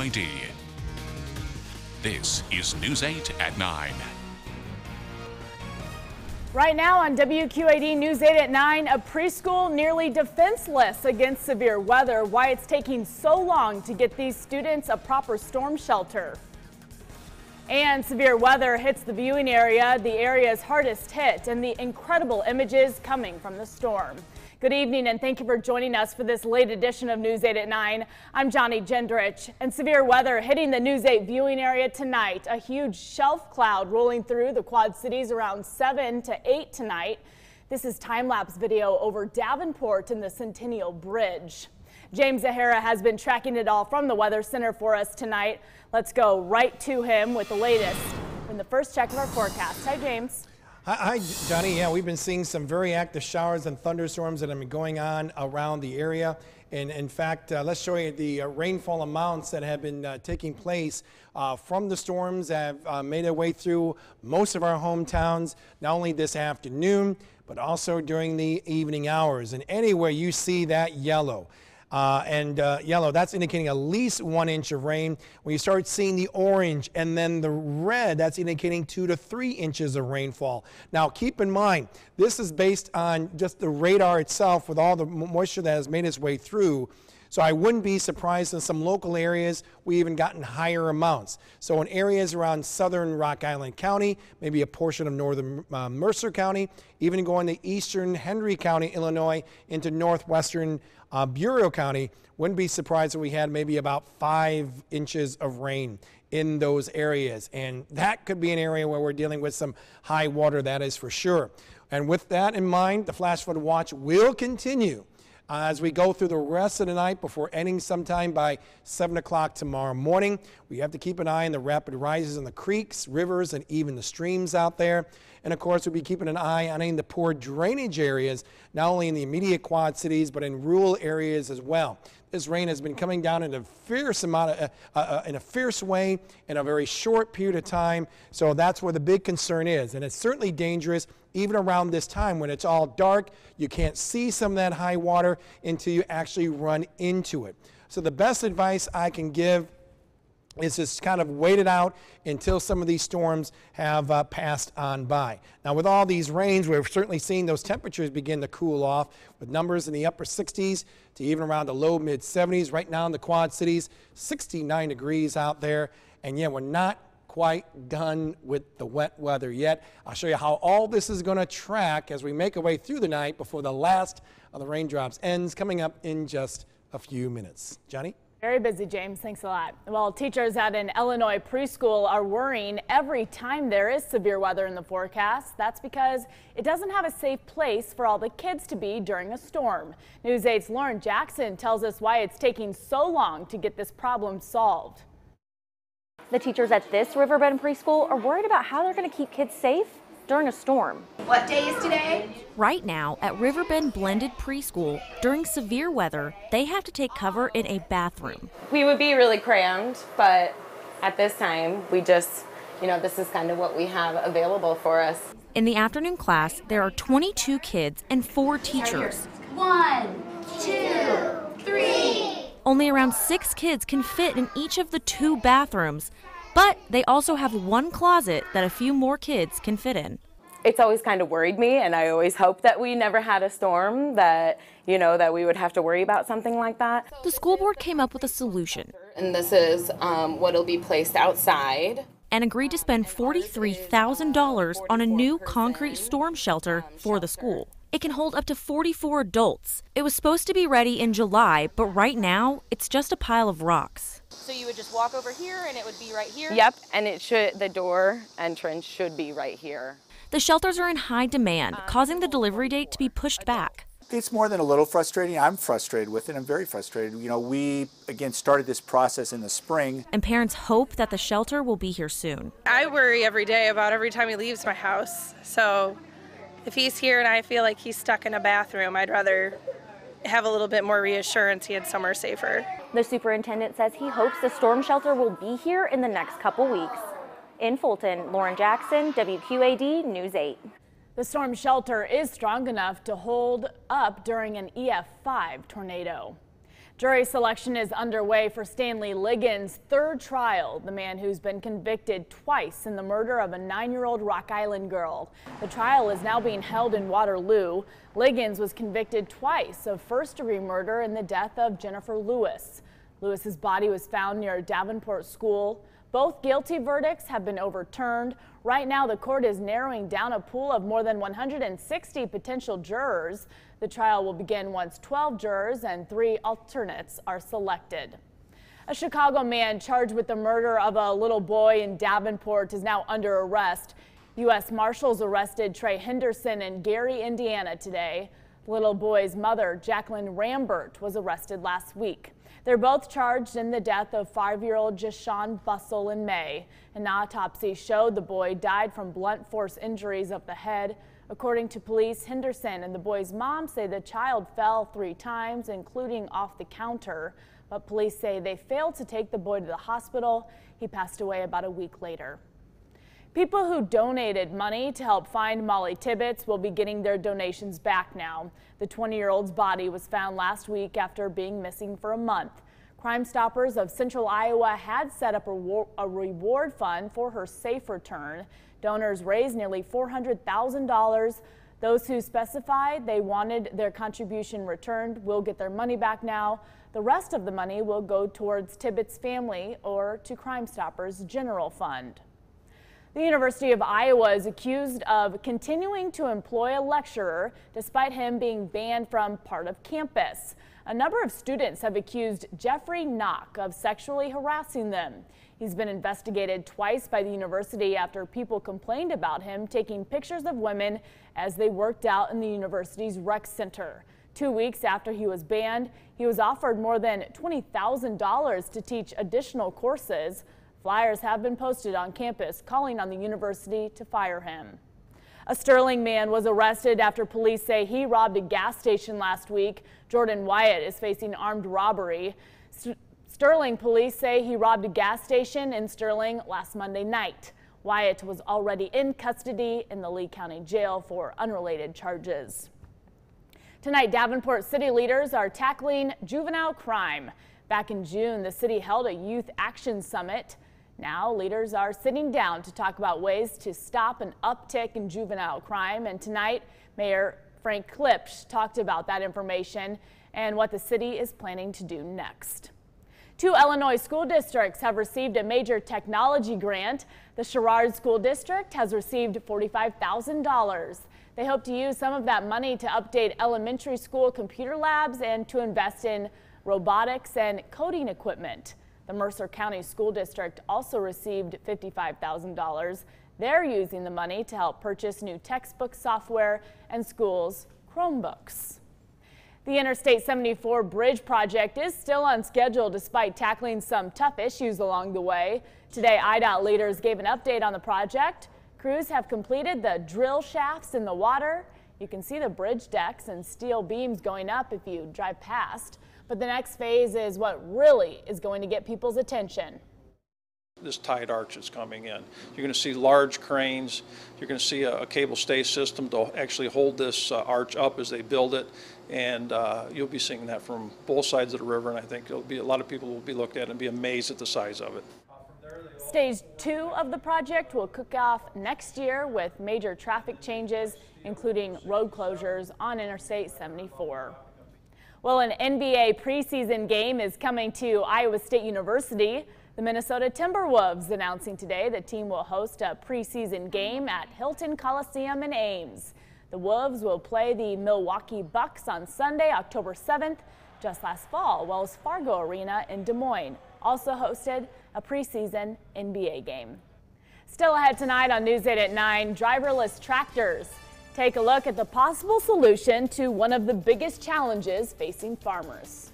WQAD. This is News 8 at 9. Right now on WQAD News 8 at 9, a preschool nearly defenseless against severe weather. Why it's taking so long to get these students a proper storm shelter. And severe weather hits the viewing area, the area's hardest hit, and the incredible images coming from the storm. Good evening and thank you for joining us for this late edition of News 8 at 9. I'm Johnny Gendrich, and severe weather hitting the News 8 viewing area tonight. A huge shelf cloud rolling through the Quad Cities around 7 to 8 tonight. This is time-lapse video over Davenport and the Centennial Bridge. James Zahara has been tracking it all from the Weather Center for us tonight. Let's go right to him with the latest in the first check of our forecast. Hi, James. Hi, Johnny. Yeah, we've been seeing some very active showers and thunderstorms that have been going on around the area. And in fact, let's show you the rainfall amounts that have been taking place from the storms that have made their way through most of our hometowns, not only this afternoon, but also during the evening hours. And anywhere you see that yellow, yellow, that's indicating at least 1 inch of rain. When you start seeing the orange and then the red, that's indicating 2 to 3 inches of rainfall. Now, keep in mind, this is based on just the radar itself with all the moisture that has made its way through. So I wouldn't be surprised in some local areas we even gotten higher amounts. So in areas around southern Rock Island County, maybe a portion of northern Mercer County, even going to eastern Hendry County, Illinois, into northwestern Bureau County, wouldn't be surprised if we had maybe about 5 inches of rain in those areas. And that could be an area where we're dealing with some high water, that is for sure. And with that in mind, the flash flood watch will continue as we go through the rest of the night before ending sometime by 7 o'clock tomorrow morning. We have to keep an eye on the rapid rises in the creeks, rivers, and even the streams out there. And of course, we'll be keeping an eye on any of the poor drainage areas, not only in the immediate Quad Cities, but in rural areas as well. This rain has been coming down in a fierce way in a very short period of time. So that's where the big concern is. And it's certainly dangerous even around this time when it's all dark. You can't see some of that high water until you actually run into it. So the best advice I can give is just kind of wait it out until some of these storms have passed on by. Now, with all these rains, we're certainly seeing those temperatures begin to cool off with numbers in the upper 60s to even around the low mid 70s. Right now in the Quad Cities, 69 degrees out there. And yeah, we're not quite done with the wet weather yet. I'll show you how all this is going to track as we make our way through the night before the last of the raindrops ends, coming up in just a few minutes. Johnny? Very busy, James. Thanks a lot. Well, teachers at an Illinois preschool are worrying every time there is severe weather in the forecast. That's because it doesn't have a safe place for all the kids to be during a storm. News 8's Lauren Jackson tells us why it's taking so long to get this problem solved. The teachers at this Riverbend preschool are worried about how they're going to keep kids safe during a storm. What day is today? Right now at Riverbend Blended Preschool, during severe weather, they have to take cover in a bathroom. We would be really crammed, but at this time, we just, this is kind of what we have available for us. In the afternoon class, there are 22 kids and 4 teachers. 1, 2, 3. Only around 6 kids can fit in each of the 2 bathrooms, but they also have 1 closet that a few more kids can fit in. It's always kind of worried me, and I always hoped that we never had a storm, that, that we would have to worry about something like that. The school board came up with a solution. And this is what'll be placed outside. And agreed to spend $43,000 on a new concrete storm shelter for the school. It can hold up to 44 adults. It was supposed to be ready in July, but right now, it's just a pile of rocks. So you would just walk over here and it would be right here? Yep, and the door entrance should be right here. The shelters are in high demand, causing the delivery date to be pushed back. It's more than a little frustrating. I'm frustrated with it. I'm very frustrated. We, again, started this process in the spring. And parents hope that the shelter will be here soon. I worry every day about every time he leaves my house. So if he's here and I feel like he's stuck in a bathroom, I'd rather have a little bit more reassurance he had somewhere safer. The superintendent says he hopes the storm shelter will be here in the next couple weeks. In Fulton, Lauren Jackson, WQAD News 8. The storm shelter is strong enough to hold up during an EF5 tornado. Jury selection is underway for Stanley Liggins' third trial, the man who's been convicted twice in the murder of a 9-year-old Rock Island girl. The trial is now being held in Waterloo. Liggins was convicted twice of first-degree murder in the death of Jennifer Lewis. Lewis's body was found near Davenport School. Both guilty verdicts have been overturned. Right now, the court is narrowing down a pool of more than 160 potential jurors. The trial will begin once 12 jurors and 3 alternates are selected. A Chicago man charged with the murder of a little boy in Davenport is now under arrest. U.S. Marshals arrested Trey Henderson in Gary, Indiana today. The little boy's mother, Jacqueline Rambert, was arrested last week. They're both charged in the death of 5-year-old Jashawn Bussell in May. An autopsy showed the boy died from blunt force injuries of the head. According to police, Henderson and the boy's mom say the child fell 3 times, including off the counter. But police say they failed to take the boy to the hospital. He passed away about a week later. People who donated money to help find Molly Tibbetts will be getting their donations back now. The 20-year-old's body was found last week after being missing for a month. Crime Stoppers of Central Iowa had set up a reward fund for her safe return. Donors raised nearly $400,000. Those who specified they wanted their contribution returned will get their money back now. The rest of the money will go towards Tibbetts' family or to Crime Stoppers' general fund. The University of Iowa is accused of continuing to employ a lecturer despite him being banned from part of campus. A number of students have accused Jeffrey Knock of sexually harassing them. He's been investigated twice by the university after people complained about him taking pictures of women as they worked out in the university's rec center. 2 weeks after he was banned, he was offered more than $20,000 to teach additional courses. Flyers have been posted on campus calling on the university to fire him. A Sterling man was arrested after police say he robbed a gas station last week. Jordan Wyatt is facing armed robbery. Sterling police say he robbed a gas station in Sterling last Monday night. Wyatt was already in custody in the Lee County Jail for unrelated charges. Tonight, Davenport city leaders are tackling juvenile crime. Back in June, the city held a youth action summit. Now, leaders are sitting down to talk about ways to stop an uptick in juvenile crime. And tonight, Mayor Frank Klipsch talked about that information and what the city is planning to do next. 2 Illinois school districts have received a major technology grant. The Sherrard School District has received $45,000. They hope to use some of that money to update elementary school computer labs and to invest in robotics and coding equipment. The Mercer County School District also received $55,000. They're using the money to help purchase new textbook software and schools' Chromebooks. The Interstate 74 bridge project is still on schedule despite tackling some tough issues along the way. Today, IDOT leaders gave an update on the project. Crews have completed the drill shafts in the water. You can see the bridge decks and steel beams going up if you drive past. But the next phase is what really is going to get people's attention. This tide arch is coming in. You're going to see large cranes. You're going to see a cable stay system to actually hold this arch up as they build it. And you'll be seeing that from both sides of the river. And I think it'll be a lot of people will be looked at and be amazed at the size of it. Stage 2 of the project will kick off next year with major traffic changes, including road closures on Interstate 74. Well, an NBA preseason game is coming to Iowa State University. The Minnesota Timberwolves announcing today the team will host a preseason game at Hilton Coliseum in Ames. The Wolves will play the Milwaukee Bucks on Sunday, October 7th. Just last fall, Wells Fargo Arena in Des Moines also hosted a preseason NBA game. Still ahead tonight on News 8 at 9, driverless tractors. Take a look at the possible solution to one of the biggest challenges facing farmers.